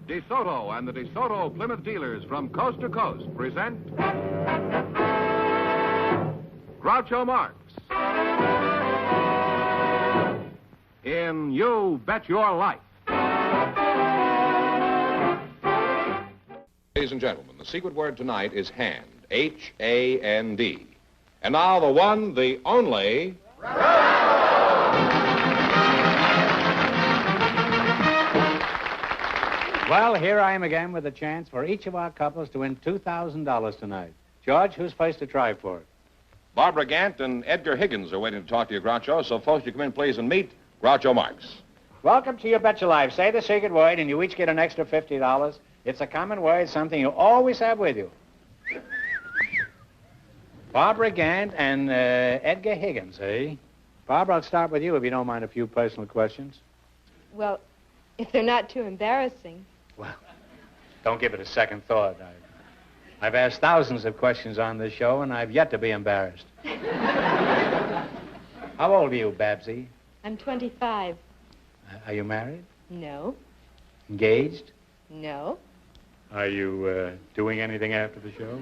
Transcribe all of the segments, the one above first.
DeSoto and the DeSoto Plymouth dealers from coast to coast present Groucho Marx in You Bet Your Life. Ladies and gentlemen, the secret word tonight is hand, H-A-N-D. And now the one, the only... Well, here I am again with a chance for each of our couples to win $2,000 tonight. George, who's first to try for it? Barbara Gant and Edgar Higgins are waiting to talk to you, Groucho. So, folks, you come in, please, and meet Groucho Marx. Welcome to You Bet Your Life. Say the secret word, and you each get an extra $50. It's a common word, something you always have with you. Barbara Gant and Edgar Higgins, eh? Barbara, I'll start with you if you don't mind a few personal questions. Well, if they're not too embarrassing. Well, don't give it a second thought. I've asked thousands of questions on this show, and I've yet to be embarrassed. How old are you, Babsy? I'm 25. Are you married? No. Engaged? No. Are you doing anything after the show?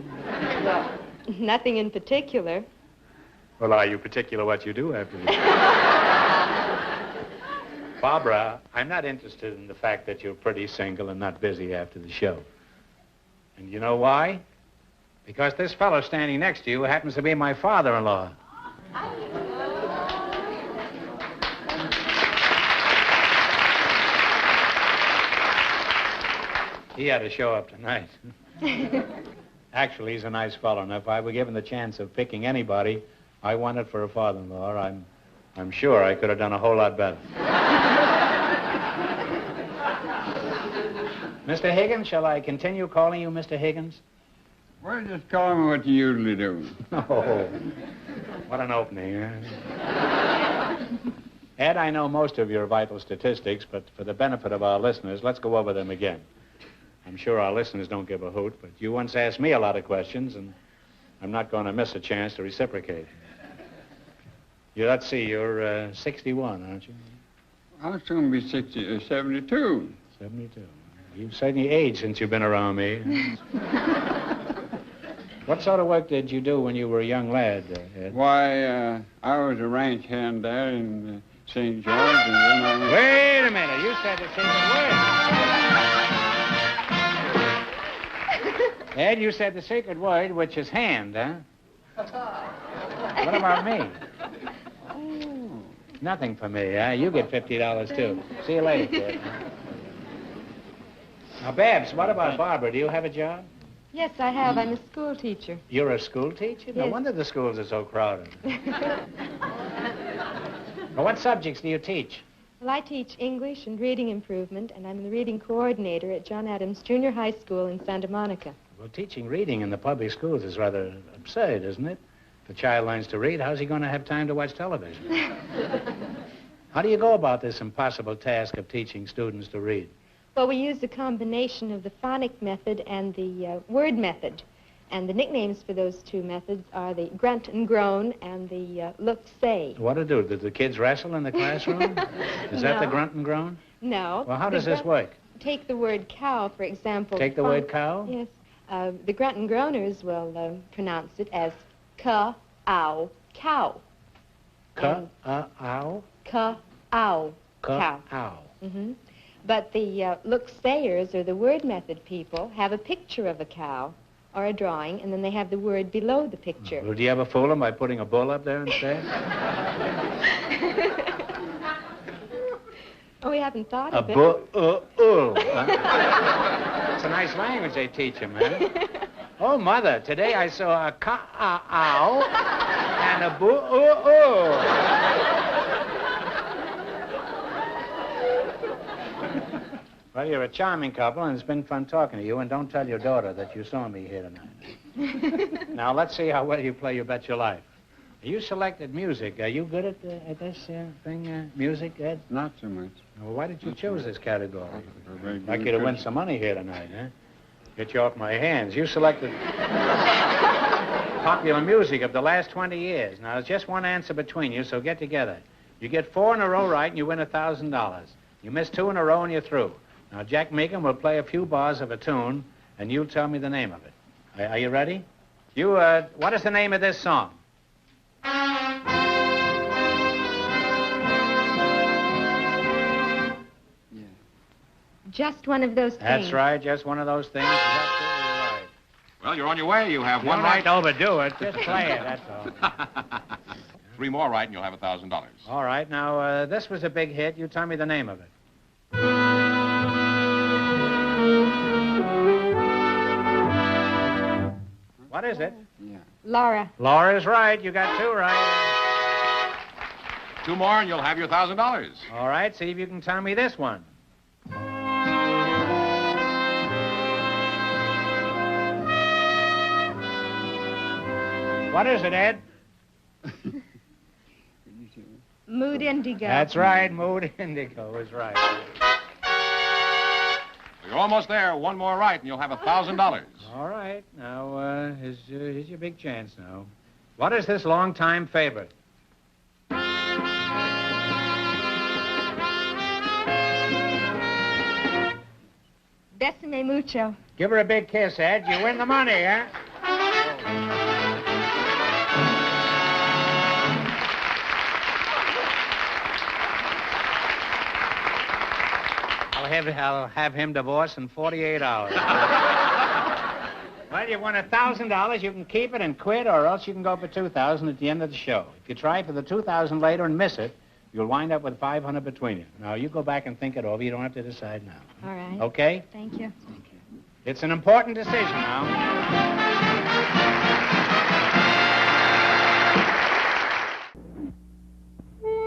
Well, nothing in particular. Well, are you particular what you do after the show? Barbara, I'm not interested in the fact that you're pretty single and not busy after the show. And you know why? Because this fellow standing next to you happens to be my father-in-law. He had to show up tonight. Actually, he's a nice fellow, and if I were given the chance of picking anybody I wanted for a father-in-law, I'm sure I could have done a whole lot better. Mr. Higgins, shall I continue calling you Mr. Higgins? Well, just call me what you usually do. Oh, what an opening, huh? Ed, I know most of your vital statistics, but for the benefit of our listeners, let's go over them again. I'm sure our listeners don't give a hoot, but you once asked me a lot of questions, and I'm not going to miss a chance to reciprocate. Let's see, you're 61, aren't you? I'll soon be 72. 72. You've certainly aged since you've been around me. What sort of work did you do when you were a young lad, Ed? Why, I was a ranch hand there in St. George, and then I was... Wait a minute. You said the secret word. Ed, you said the secret word, which is hand, huh? What about me? Oh. Nothing for me, huh? You get $50, too. See you later, kid. Now, Babs, what about Barbara? Do you have a job? Yes, I have. I'm a school teacher. You're a school teacher? No Yes. wonder the schools are so crowded. Well, what subjects do you teach? Well, I teach English and reading improvement, and I'm the reading coordinator at John Adams Junior High School in Santa Monica. Well, teaching reading in the public schools is rather absurd, isn't it? If a child learns to read, how's he going to have time to watch television? How do you go about this impossible task of teaching students to read? Well, we use a combination of the phonic method and the word method. And the nicknames for those two methods are the grunt and groan and the look-say. What do? Did the kids wrestle in the classroom? Is that the No. grunt and groan? No. Well, how does The this work? Take the word cow, for example. Take the word cow? Yes. The grunt and groaners will pronounce it as ka-ow, cow. Ka-ow? Ka-ow, cow. Ka-ow. Mm-hmm. But the look-sayers, or the word method people, have a picture of a cow or a drawing, and then they have the word below the picture. Well, do you ever fool them by putting a bull up there instead? Oh, we haven't thought A of it. It's a nice language they teach them, man. Oh, Mother, today I saw a ka-ow and a Well, you're a charming couple, and it's been fun talking to you, and don't tell your daughter that you saw me here tonight. Now, let's see how well you play You Bet Your Life. You selected music. Are you good at this thing, music, Ed? Not so much. Well, why did you choose this category? Very I'd like good you to win question. some money here tonight, huh? Get you off my hands. You selected popular music of the last 20 years. Now, there's just one answer between you, so get together. You get 4 in a row right, and you win $1,000. You miss 2 in a row, and you're through. Now, Jack Meekum will play a few bars of a tune, and you'll tell me the name of it. Are you ready? What is the name of this song? Just one of those things. That's right, just one of those things. Is absolutely right. Well, you're on your way. You have You one don't right. have to overdo it. Just play it, that's all. 3 more right, and you'll have $1,000. All right, now, this was a big hit. You tell me the name of it. What is it? Yeah. Laura. Laura's right. You got 2 right. 2 more, and you'll have your $1,000. All right, see if you can tell me this one. What is it, Ed? Mood Indigo. That's right. Mood Indigo is right. You're almost there. 1 more right, and you'll have $1,000. All right. Now, here's your big chance now. What is this long-time favorite? Besame Mucho. Give her a big kiss, Ed. You win the money, huh? I'll have him divorced in 48 hours. Well, you won $1,000. You can keep it and quit, or else you can go for $2,000 at the end of the show. If you try for the $2,000 later and miss it, you'll wind up with $500 between you. Now, you go back and think it over. You don't have to decide now. All right. Okay? Thank you. It's an important decision now.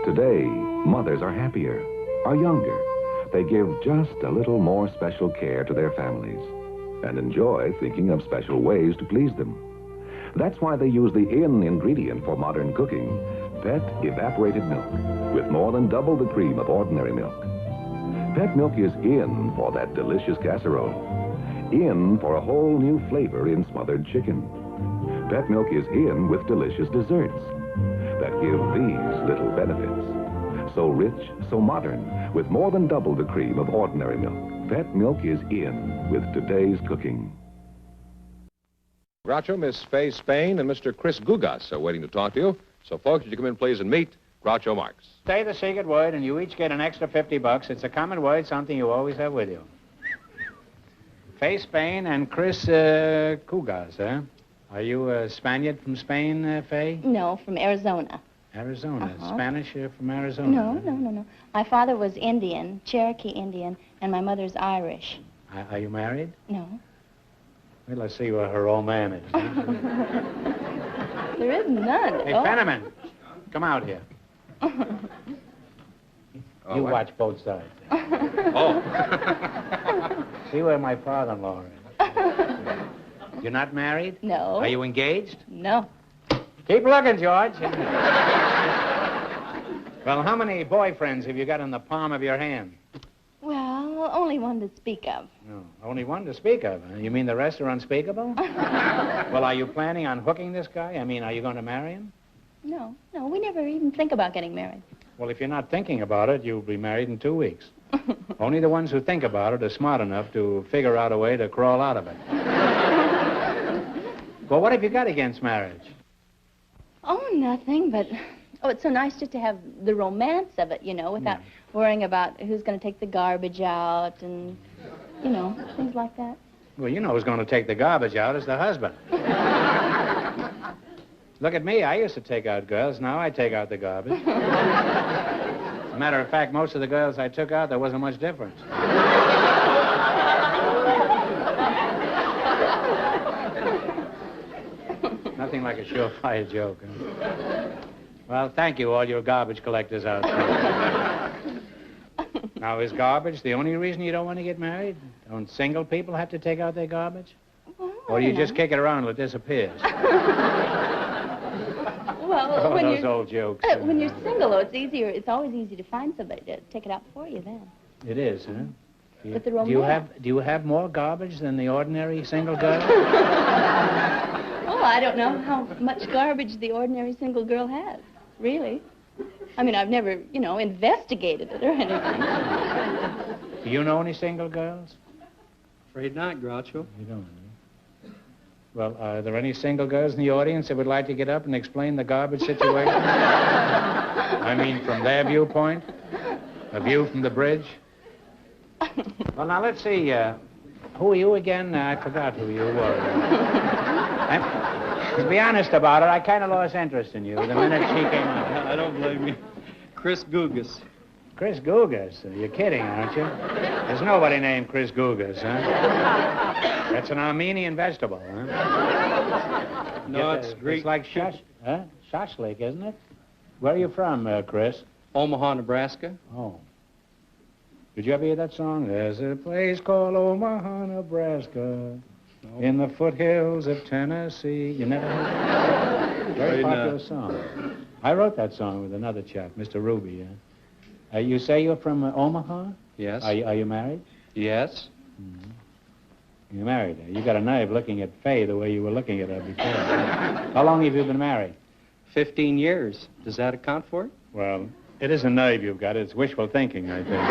Today, mothers are happier, are younger. They give just a little more special care to their families and enjoy thinking of special ways to please them. That's why they use the in ingredient for modern cooking, Pet evaporated milk, with more than double the cream of ordinary milk. Pet milk is in for that delicious casserole, in for a whole new flavor in smothered chicken. Pet milk is in with delicious desserts that give these little benefits. So rich, so modern, with more than double the cream of ordinary milk. Pet milk is in with today's cooking. Groucho, Miss Fay Spain, and Mr. Chris Gugas are waiting to talk to you. So, folks, would you come in, please, and meet Groucho Marx. Say the secret word, and you each get an extra $50. It's a common word, something you always have with you. Fay Spain and Chris Gugas, huh? Are you a Spaniard from Spain, Fay? No, from Arizona. Arizona. Uh-huh. Spanish from Arizona. No. My father was Indian, Cherokee Indian, and my mother's Irish. Are you married? No. Well, let's see what her old man is. There is none. Hey, Fenneman, come out here. You what? watch both sides. Oh. See where my father-in-law is. You're not married? No. Are you engaged? No. Keep looking, George. Well, how many boyfriends have you got in the palm of your hand? Well, only one to speak of. No, only one to speak of. Huh? You mean the rest are unspeakable? Well, are you planning on hooking this guy? I mean, are you going to marry him? No, we never even think about getting married. Well, if you're not thinking about it, you'll be married in 2 weeks. Only the ones who think about it are smart enough to figure out a way to crawl out of it. Well, what have you got against marriage? Oh, nothing, but... Oh, it's so nice just to have the romance of it, without worrying about who's going to take the garbage out and, things like that. Well, you know who's going to take the garbage out is the husband. Look at me. I used to take out girls. Now I take out the garbage. As a matter of fact, most of the girls I took out, there wasn't much difference. Nothing like a surefire joke. Huh? Well, thank you, all your garbage collectors out there. Now, is garbage the only reason you don't want to get married? Don't single people have to take out their garbage? Well, Or do you just kick it around till it disappears? Well, when those you're... old jokes. When you're single, though, it's easier. It's always easy to find somebody to take it out for you then. It is, huh? But the Do you romance... have more garbage than the ordinary single girl? Oh, I don't know how much garbage the ordinary single girl has, really. I mean, I've never, investigated it or anything. Do you know any single girls? Afraid not, Groucho. You don't, huh? Well, are there any single girls in the audience that would like to get up and explain the garbage situation? I mean, from their viewpoint? A view from the bridge? Well, now, let's see. Who are you again? I forgot who you were. To be honest about it, I kind of lost interest in you the minute she came out. I don't blame you. Chris Gugas. Chris Gugas? You're kidding, aren't you? There's nobody named Chris Gugas, huh? That's an Armenian vegetable, huh? No, it's Greek. It's like shashlik, isn't it? Where are you from, Chris? Omaha, Nebraska. Oh. Did you ever hear that song? There's a place called Omaha, Nebraska, in the foothills of Tennessee. You never heard that? Very popular song. I wrote that song with another chap, Mr. Ruby. You say you're from Omaha? Yes. Are you married? Yes. Mm-hmm. You're married. You got a nerve looking at Faye the way you were looking at her before. How long have you been married? 15 years. Does that account for it? Well, it isn't nerve you've got. It's wishful thinking, I think.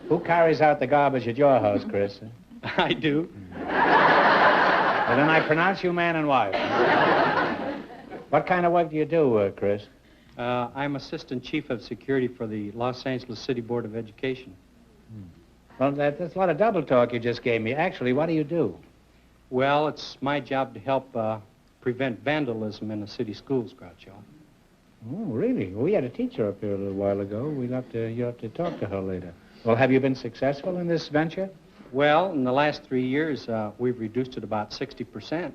Who carries out the garbage at your house, Chris? I do. Well, then I pronounce you man and wife. What kind of work do you do, Chris? I'm Assistant Chief of Security for the Los Angeles City Board of Education. Well, that's a lot of double talk you just gave me. Actually, what do you do? Well, it's my job to help prevent vandalism in the city schools, Groucho. Oh, really? Well, we had a teacher up here a little while ago. You'll have to talk to her later. Well, have you been successful in this venture? Well, in the last 3 years, we've reduced it about 60%.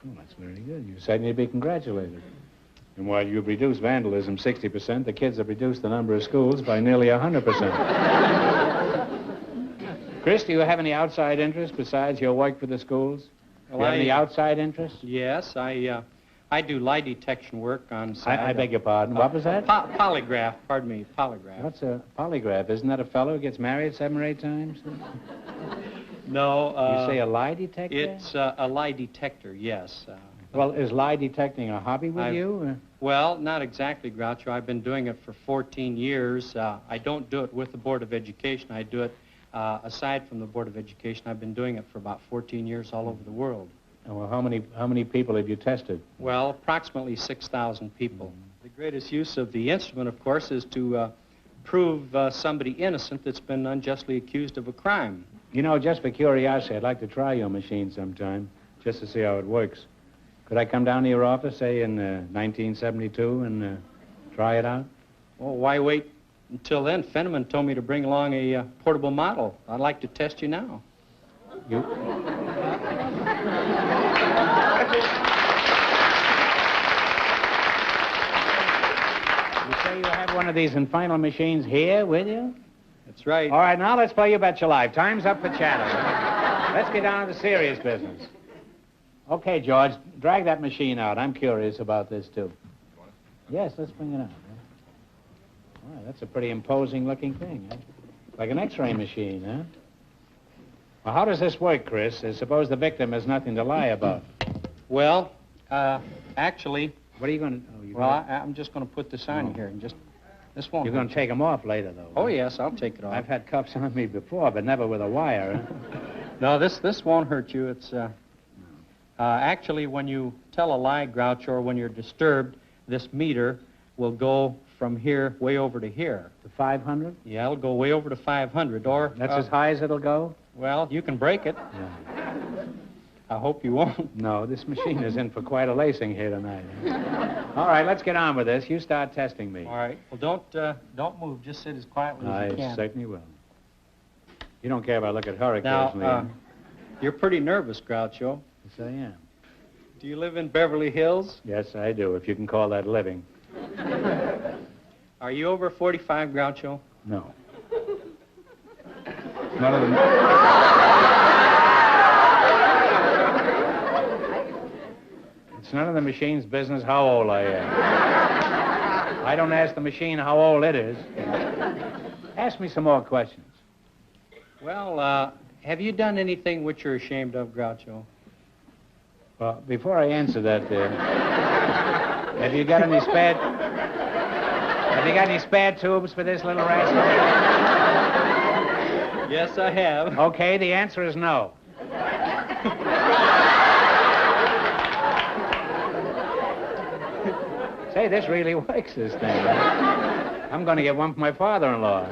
Oh, that's very good. You certainly be congratulated. And while you've reduced vandalism 60%, the kids have reduced the number of schools by nearly 100%. Chris, do you have any outside interest besides your work for the schools? Well, Do you have any outside interest? Yes, I do lie detection work on... I beg your pardon. What was that? Polygraph. Pardon me, polygraph. What's a polygraph? Isn't that a fellow who gets married 7 or 8 times? No. You say a lie detector? It's a lie detector, yes. Well, is lie detecting a hobby with you? Well, not exactly, Groucho. I've been doing it for 14 years. I don't do it with the Board of Education. I do it aside from the Board of Education. I've been doing it for about 14 years all over the world. Well, how many people have you tested? Well, approximately 6,000 people. The greatest use of the instrument, of course, is to prove somebody innocent that's been unjustly accused of a crime. You know, just for curiosity, I'd like to try your machine sometime, just to see how it works. Could I come down to your office, say, in 1972 and try it out? Well, why wait until then? Fenneman told me to bring along a portable model. I'd like to test you now. You... You say you have one of these final machines here with you? That's right. All right, now let's play You Bet Your Life. Time's up for chatter. Let's get down to the serious business. Okay, George, drag that machine out. I'm curious about this, too. Yes, let's bring it out. All right, that's a pretty imposing-looking thing, huh? Like an X-ray machine, huh? Well, how does this work, Chris? Suppose the victim has nothing to lie about. Well, actually... What are you going to... I'm just going to put this on here and just... This won't... You're going to take them off later, though. Oh, yes, I'll take it off. I've had cuffs on me before, but never with a wire, huh? No, this won't hurt you. It's... actually, when you tell a lie, Groucho, or when you're disturbed, this meter will go from here way over to here. To 500? Yeah, it'll go way over to 500, or... That's as high as it'll go? Well, you can break it. Yeah. I hope you won't. No, this machine is in for quite a lacing here tonight. All right, let's get on with this. You start testing me. All right. Well, don't move. Just sit as quietly as you can. I certainly will. You don't care if I look at her Now, occasionally. you're pretty nervous, Groucho. Yes, I am. Do you live in Beverly Hills? Yes, I do, if you can call that living. Are you over 45, Groucho? No. None of them. It's none of the machine's business how old I am. I don't ask the machine how old it is. Ask me some more questions. Well, have you done anything which you're ashamed of, Groucho? Well, before I answer that, have you got any spare... Have Have you got any spare tubes for this little rascal? Yes, I have. Okay, the answer is no. Say, this really works, this thing. I'm going to get one for my father-in-law.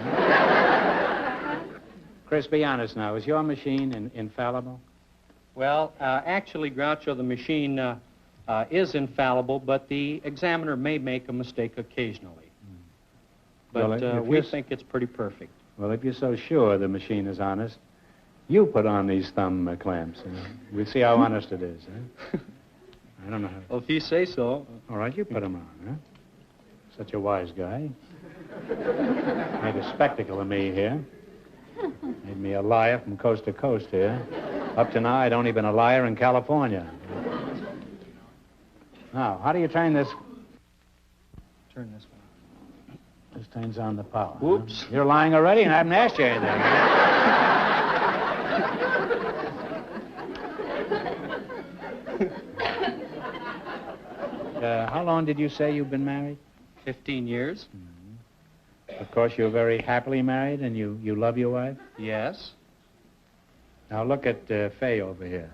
Chris, be honest now. Is your machine infallible? Well, actually, Groucho, the machine is infallible, but the examiner may make a mistake occasionally. But Well, we think it's pretty perfect. Well, if you're so sure the machine is honest, you put on these thumb clamps. We'll see how honest it is. Huh? I don't know how. Well, if you say so. All right, you put them on, huh? Such a wise guy. Made a spectacle of me here. Made me a liar from coast to coast here. Up to now, I'd only been a liar in California. Now, how do you turn this? Turn this one. This turns on the power. Whoops. Huh? You're lying already, and I haven't asked you anything. How long did you say you've been married? 15 years. Mm-hmm. Of course, you're very happily married, and you love your wife? Yes. Now, look at Fay over here.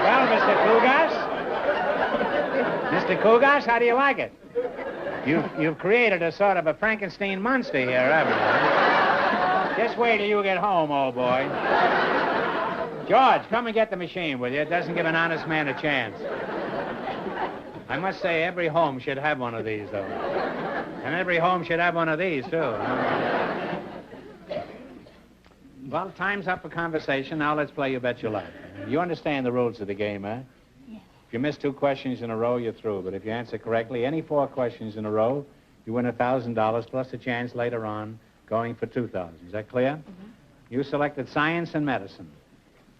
Well, Mr. Kugas, how do you like it? You've created a sort of a Frankenstein monster here, haven't you? Just wait till you get home, old boy. George, come and get the machine, will you? It doesn't give an honest man a chance. I must say, every home should have one of these, though. And every home should have one of these, too. Well, time's up for conversation. Now let's play You Bet Your Life. You understand the rules of the game, eh? If you miss 2 questions in a row, you're through. But if you answer correctly any 4 questions in a row, you win $1,000 plus a chance later on going for $2,000. Is that clear? Mm-hmm. You selected science and medicine.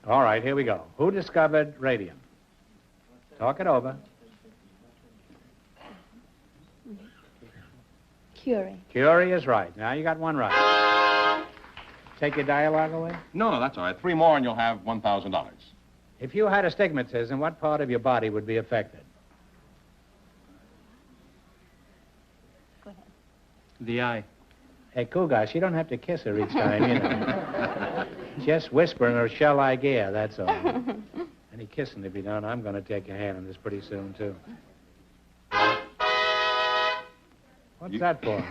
All right, here we go. Who discovered radium? Talk it over. Curie. Curie is right. Now you got 1 right. Take your dialogue away? No, that's all right. 3 more and you'll have $1,000. If you had astigmatism, what part of your body would be affected? Go ahead. The eye. Hey, Kugas, you don't have to kiss her each time, you know. Just whisper in her, shall I gear, that's all. Any kissing, if you don't, I'm going to take your hand on this pretty soon, too. What's that for?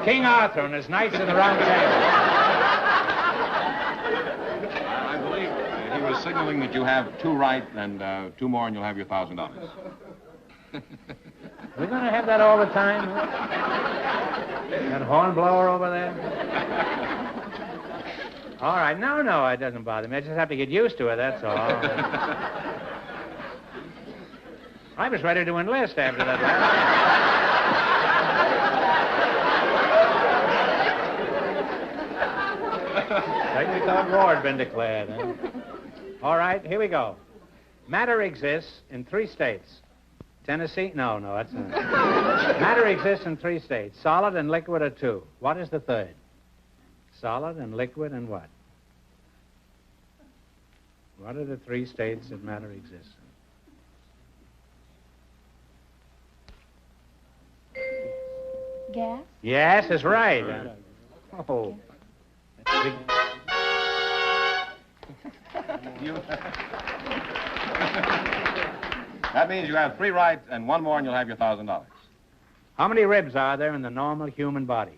King Arthur and his knights of the Round Table. I believe he was signaling that you have 2 right and 2 more and you'll have your $1,000. We're going to have that all the time, huh? That hornblower over there? All right, no, it doesn't bother me. I just have to get used to it, that's all. I was ready to enlist after that. Like we thought war had been declared, huh? All right, here we go. Matter exists in 3 states. Tennessee? No, that's not. Matter exists in 3 states. Solid and liquid are 2. What is the third? Solid and liquid and what? What are the 3 states that matter exists in? Gas? Yes, that's right. Oh. That means you have 3 right and 1 more and you'll have your $1,000. How many ribs are there in the normal human body?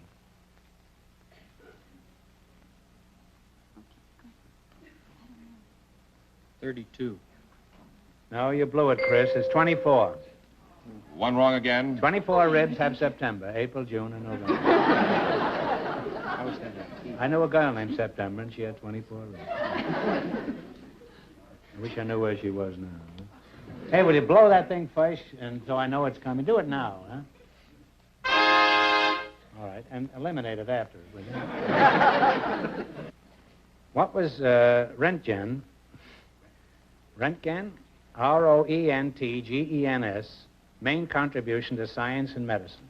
$32. No, you blew it, Chris. It's 24. 1 wrong again. 24 ribs have September, April, June, and November. I knew a girl named September, and she had 24 ribs. I wish I knew where she was now. Hey, will you blow that thing first, and so I know it's coming? Do it now, huh? All right, and eliminate it after, will you? What was Röntgen Röntgen, R-O-E-N-T-G-E-N-S, main contribution to science and medicine.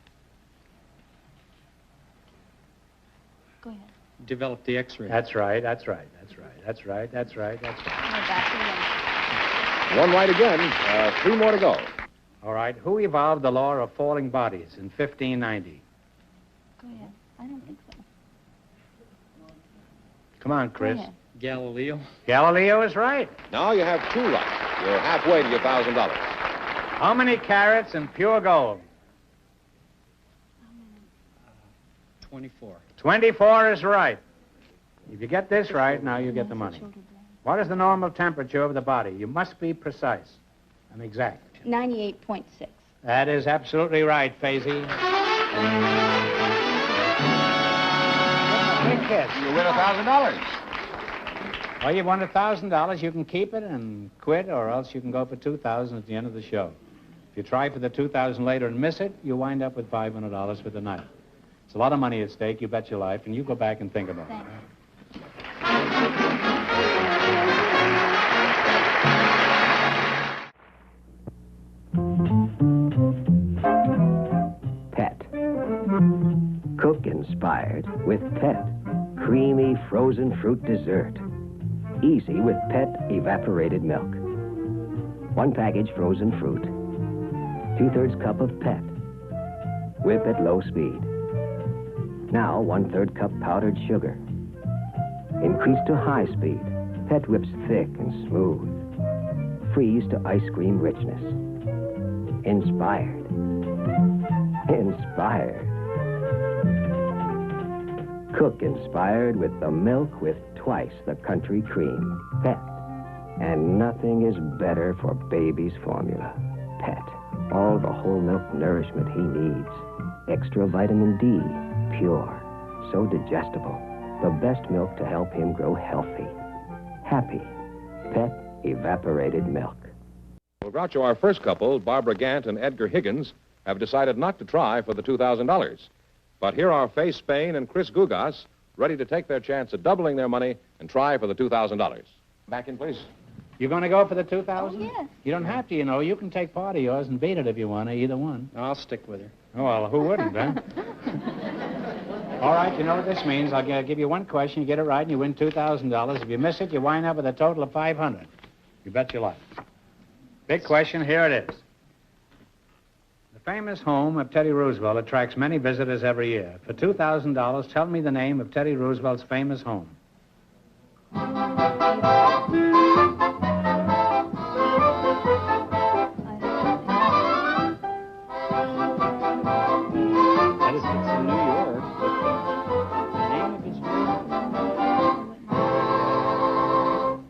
Go ahead. Develop the X-ray. That's right, that's right, that's right, that's right, that's right, that's right. One right again. 3 more to go. All right, who evolved the law of falling bodies in 1590? Go ahead. I don't think so. Come on, Chris. Go ahead. Galileo. Galileo is right. Now you have 2 right. You're halfway to your $1,000. How many carats in pure gold? 24. 24 is right. If you get this right, now you get the money. What is the normal temperature of the body? You must be precise and exact. 98.6. That is absolutely right, Faisy. Big hit. You win $1,000. Well, you won $1,000. You can keep it and quit, or else you can go for $2,000 at the end of the show. If you try for the $2,000 later and miss it, you wind up with $500 for the night. It's a lot of money at stake, you bet your life, and you go back and think about it. Pet. Cook-inspired with Pet. Creamy frozen fruit dessert. Easy with Pet evaporated milk. 1 package frozen fruit. 2/3 cup of Pet. Whip at low speed. Now 1/3 cup powdered sugar. Increase to high speed. Pet whips thick and smooth. Freeze to ice cream richness. Inspired. Inspired. Cook inspired with the milk with twice the country cream. Pet. And nothing is better for baby's formula. Pet. All the whole milk nourishment he needs. Extra vitamin D. Pure. So digestible. The best milk to help him grow healthy. Happy. Pet evaporated milk. Well, Groucho, our first couple, Barbara Gant and Edgar Higgins, have decided not to try for the $2,000. But here are Faye Spain and Chris Gugas, ready to take their chance at doubling their money and try for the $2,000. Back in, please. You going to go for the $2,000? Oh, yes. You don't have to, you know. You can take part of yours and beat it if you want to, either one. I'll stick with her. Oh, well, who wouldn't, huh? All right, you know what this means. I'll give you one question. You get it right, and you win $2,000. If you miss it, you wind up with a total of $500. You bet your life. Big question, here it is. The famous home of Teddy Roosevelt attracts many visitors every year. For $2,000, tell me the name of Teddy Roosevelt's famous home. That is, it's in New York. The name of his home.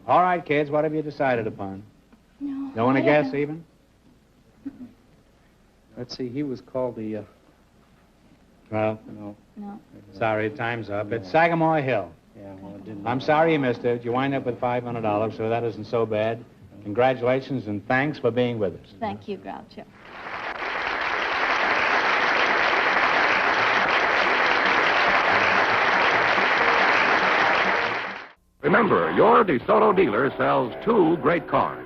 All right, kids, what have you decided upon? No. Don't want to guess even? Let's see, he was called the, Well, no. No. sorry, time's up. It's Sagamore Hill. Yeah, well, it didn't. I'm sorry you missed it. You wind up with $500, so that isn't so bad. Congratulations and thanks for being with us. Thank you, Groucho. Remember, your DeSoto dealer sells 2 great cars.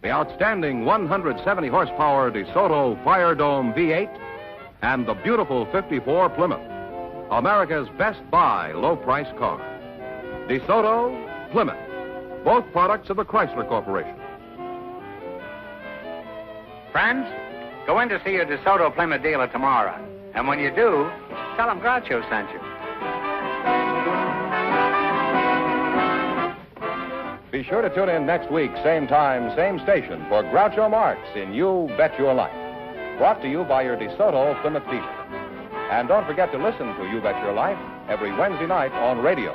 The outstanding 170 horsepower DeSoto Fire Dome V8 and the beautiful 54 Plymouth. America's best buy low-price car. DeSoto, Plymouth. Both products of the Chrysler Corporation. Friends, go in to see your DeSoto Plymouth dealer tomorrow. And when you do, tell him Groucho sent you. Be sure to tune in next week, same time, same station, for Groucho Marx in You Bet Your Life. Brought to you by your DeSoto Plymouth dealer. And don't forget to listen to You Bet Your Life every Wednesday night on radio.